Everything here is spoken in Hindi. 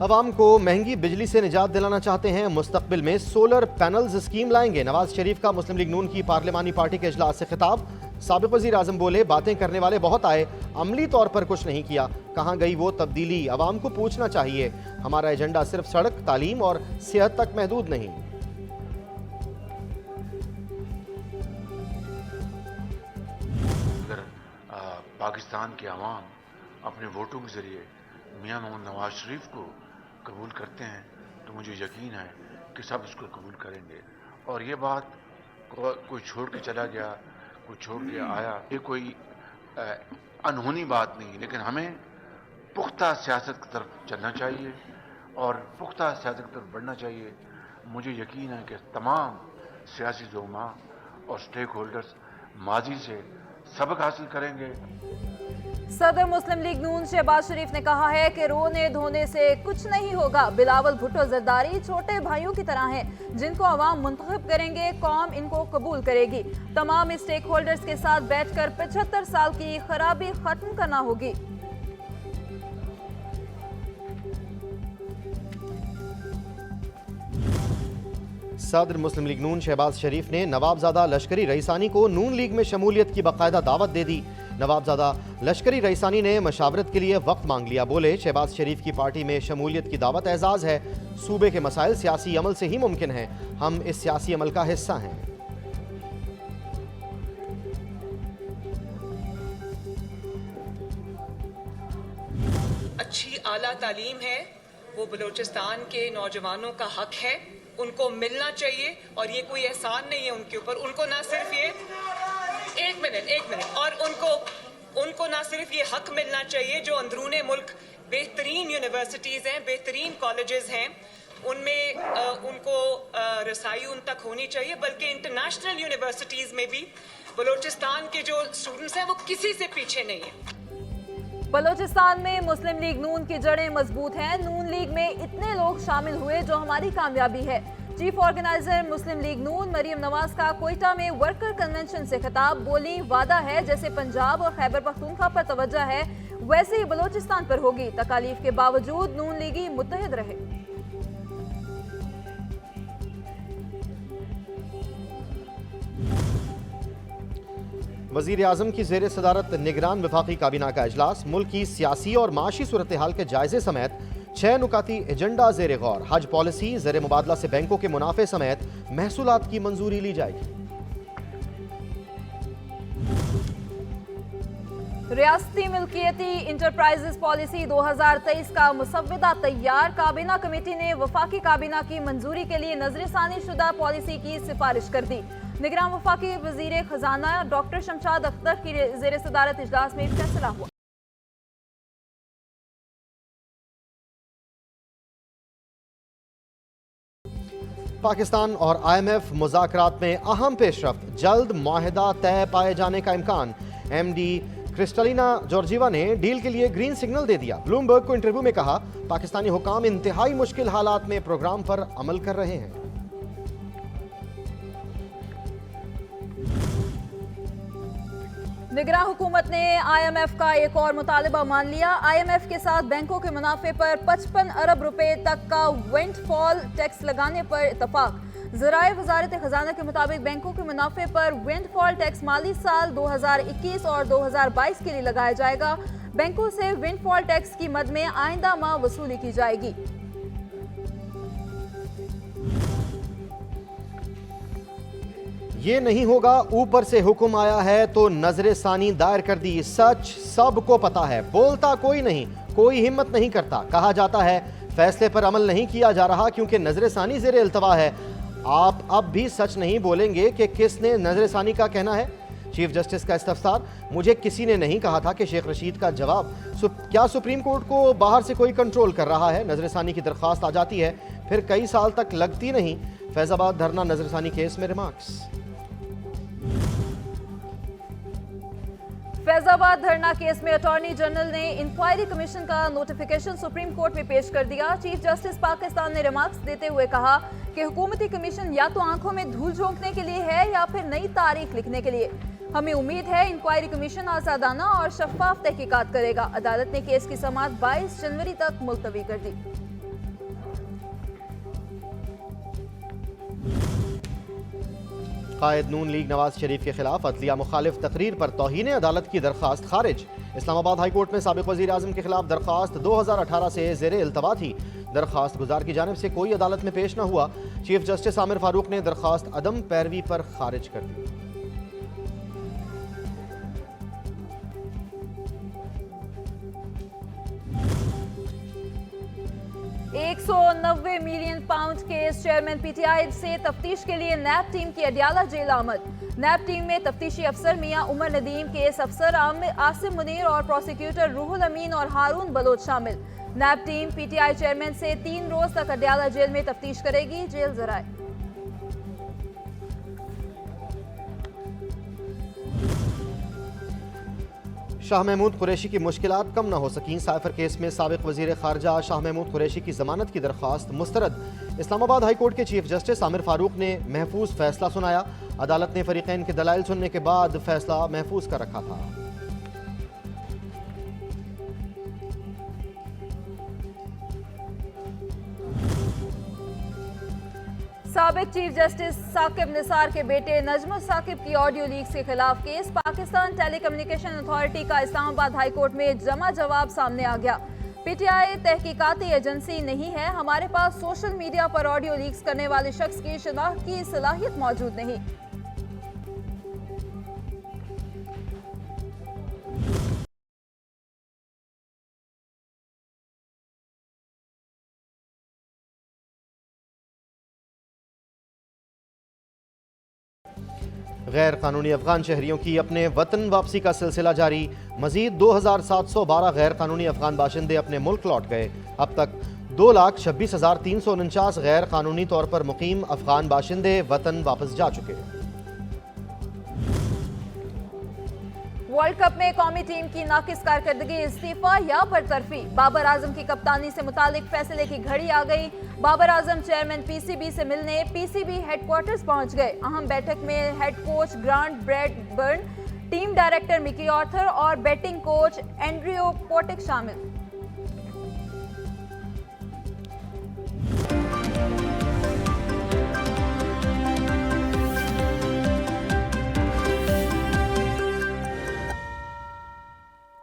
अवाम को महंगी बिजली से निजात दिलाना चाहते हैं, मुस्तकबिल में सोलर पैनल्स स्कीम लाएंगे। नवाज शरीफ का मुस्लिम लीग नून की पार्लिमानी पार्टी के इजलास से खिताब। साबिक वज़ीर आज़म बोले, बातें करने वाले बहुत आए, अमली तौर पर कुछ नहीं किया। कहाँ गई वो तब्दीली, अवाम को पूछना चाहिए। हमारा एजेंडा सिर्फ सड़क, तालीम और सेहत तक महदूद नहीं। अगर पाकिस्तान के अवाम अपने वोटों के जरिए मियां मोहम्मद नवाज शरीफ को कबूल करते हैं तो मुझे यकीन है कि सब इसको कबूल करेंगे। और ये बात कोई छोड़ के चला गया, कोई छोड़ के आया, ये कोई अनहोनी बात नहीं, लेकिन हमें पुख्ता सियासत की तरफ चलना चाहिए और पुख्ता सियासत की तरफ बढ़ना चाहिए। मुझे यकीन है कि तमाम सियासी ज़ुमा और स्टेक होल्डर्स माजी से सबक हासिल करेंगे। सदर मुस्लिम लीग नून शहबाज शरीफ ने कहा है कि रोने धोने से कुछ नहीं होगा। बिलावल भुट्टो जरदारी छोटे भाइयों की तरह हैं, जिनको अवाम मुंतखब करेंगे, कौम इनको कबूल करेगी। तमाम स्टेक होल्डर्स के साथ बैठकर 75 साल की खराबी खत्म करना होगी। सदर मुस्लिम लीग नून शहबाज शरीफ ने नवाबजादा लश्करी रईसानी को नून लीग में शमूलियत की बाकायदा दावत दे दी। नवाबजादा लश्करी रईसानी ने मशावरत के लिए वक्त मांग लिया। बोले, शहबाज शरीफ की पार्टी में शमूलियत की दावत एजाज है। सूबे के मसाइल सियासी अमल से ही मुमकिन है। हम इस सियासी अमल का हिस्सा हैं। अच्छी आला तालीम है, वो बलूचिस्तान के नौजवानों का हक है, उनको मिलना चाहिए। और ये कोई एहसान नहीं है उनके ऊपर। उनको ना सिर्फ ये एक मिनट और उनको ना सिर्फ ये हक मिलना चाहिए जो अंदरूने मुल्क बेहतरीन यूनिवर्सिटीज़ हैं, बेहतरीन कॉलेजेस हैं, उनमें उनको रसाई उन तक होनी चाहिए, बल्कि इंटरनेशनल यूनिवर्सिटीज़ में भी बलूचिस्तान के जो स्टूडेंट्स हैं वो किसी से पीछे नहीं हैं। बलूचिस्तान में मुस्लिम लीग नून की जड़ें मजबूत हैं। नून लीग में इतने लोग शामिल हुए जो हमारी कामयाबी है। चीफ ऑर्गेनाइजर मुस्लिम लीग नून मरियम नवाज का कोयटा में वर्कर कन्वेंशन से खिताब। बोली, वादा है जैसे पंजाब और खैबर पख्तूनख्वा पर तवज्जो है वैसे ही बलूचिस्तान पर होगी। तकालीफ के बावजूद नून लीगी मुत्तहिद रहे। वज़ीर आज़म की ज़ेर सदारत निगरान वफाकी काबीना का इजलास। मुल्क की सियासी और माशी सूरत हाल के जायजे समेत 6 नुकाती एजेंडा ज़ेर गौर। हज पॉलिसी, ज़ेर मुबादला से बैंकों के मुनाफे समेत महसूलात की मंजूरी ली जाएगी। रियासती मिल्कियती इंटरप्राइजेस पॉलिसी 2023 का मुसव्वदा तैयार। काबीना कमेटी ने वफाकी काबीना की मंजूरी के लिए नजरसानी शुदा पॉलिसी की सिफारिश कर दी। निगरान वफाकी वजीर खजाना डॉक्टर शमशाद अख्तर की ज़ेर सदारत इजलास में फैसला हुआ। पाकिस्तान और IMF मुज़ाकरात में अहम पेशरफ्त। जल्द मुआहिदा तय पाए जाने का इम्कान। MD क्रिस्टलिना जॉर्जीवा ने डील के लिए ग्रीन सिग्नल दे दिया। ब्लूमबर्ग को इंटरव्यू में कहा, पाकिस्तानी हुकाम इंतहाई मुश्किल हालात में प्रोग्राम पर अमल कर रहे हैं। निगरान हुकूमत ने IMF का एक और मुतालबा मान लिया। IMF के साथ बैंकों के मुनाफे पर 55 अरब रुपए तक का विंडफॉल टैक्स लगाने पर इत्तफाक। ज़राए वजारत खजाना के मुताबिक बैंकों के मुनाफे पर विंडफॉल टैक्स माली साल 2021 और 2022 के लिए लगाया जाएगा। बैंकों से विंडफॉल टैक्स की मद में आइंदा माह वसूली की जाएगी। ये नहीं होगा, ऊपर से हुक्म आया है तो नजर सानी दायर कर दी। सच सबको पता है, बोलता कोई नहीं, कोई हिम्मत नहीं करता। कहा जाता है फैसले पर अमल नहीं किया जा रहा क्योंकि नजर सानी ज़ेरे इल्तवा है। आप अब भी सच नहीं बोलेंगे कि किसने नजर सानी का कहना है? चीफ जस्टिस का इस्तफसार। मुझे किसी ने नहीं कहा था कि शेख रशीद का जवाब। क्या सुप्रीम कोर्ट को बाहर से कोई कंट्रोल कर रहा है? नजर सानी की दरख्वास्त आ जाती है, फिर कई साल तक लगती नहीं। फैजाबाद धरना नजर सानी केस में रिमार्क्स। फैजाबाद धरना केस में अटॉर्नी जनरल ने इंक्वायरी कमीशन का नोटिफिकेशन सुप्रीम कोर्ट में पेश कर दिया। चीफ जस्टिस पाकिस्तान ने रिमार्क्स देते हुए कहा कि हुकूमती कमीशन या तो आंखों में धूल झोंकने के लिए है या फिर नई तारीख लिखने के लिए। हमें उम्मीद है इंक्वायरी कमीशन आजादाना और शफाफ तहकीकात करेगा। अदालत ने केस की समाअत 22 जनवरी तक मुलतवी कर दी। कायद नून लीग नवाज शरीफ के खिलाफ अदलिया मुखालिफ तकरीर पर तौहीन अदालत की दरखास्त खारिज। इस्लामाबाद हाई कोर्ट में साबिक वज़ीर आज़म के खिलाफ दरखास्त 2018 से ज़ेरे इल्तवा थी। दरखास्त गुजार की जानिब से कोई अदालत में पेश न हुआ। चीफ जस्टिस आमिर फारूक ने दरखास्त अदम पैरवी पर खारिज कर दी। 190 million pound case chairman PTI से तफ्तीश के लिए नैब टीम की अडियाला जेल आमद। नैब टीम में तफ्तीशी अफसर मियां उमर नदीम, केस अफसर आसिम मुनीर और प्रोसिक्यूटर रूहुल अमीन और हारून बलोच शामिल। नैब टीम पीटीआई चेयरमैन से 3 रोज तक अडियाला जेल में तफ्तीश करेगी। जेल जराए शाह महमूद कुरैशी की मुश्किलात कम न हो सकीं। साइफर केस में साबिक वजीर खारजा शाह महमूद कुरैशी की जमानत की दरखास्त मुस्तरद। इस्लामाबाद हाई कोर्ट के चीफ जस्टिस आमिर फारूक ने महफूज फैसला सुनाया। अदालत ने फरीकैन के दलाइल सुनने के बाद फैसला महफूज कर रखा था। साबिक चीफ जस्टिस साकिब निसार के बेटे नजमुल साकिब की ऑडियो लीक्स के खिलाफ केस। पाकिस्तान टेलीकम्युनिकेशन अथॉरिटी का इस्लामाबाद हाई कोर्ट में जमा जवाब सामने आ गया। पीटीआई तहकीकाती एजेंसी नहीं है, हमारे पास सोशल मीडिया पर ऑडियो लीक्स करने वाले शख्स की शिनाख्त की सलाहियत मौजूद नहीं। गैर कानूनी अफगान शहरियों की अपने वतन वापसी का सिलसिला जारी। मजीद 2712 गैर कानूनी अफगान बाशिंदे अपने मुल्क लौट गए। अब तक 2,26,349 गैर कानूनी तौर पर मुकीम अफगान बाशिंदे वतन वापस जा चुके। वर्ल्ड कप में कौमी टीम की नाकिस कारकर्दगी, इस्तीफा या बरतरफी। बाबर आजम की कप्तानी से मुतालिक फैसले की घड़ी आ गई। बाबर आजम चेयरमैन पीसीबी से मिलने पीसीबी हेडक्वार्टर्स पहुंच गए। अहम बैठक में head coach grant Bradburn, team director Mickey Arthur और बैटिंग कोच एंड्रियो पोटिक शामिल।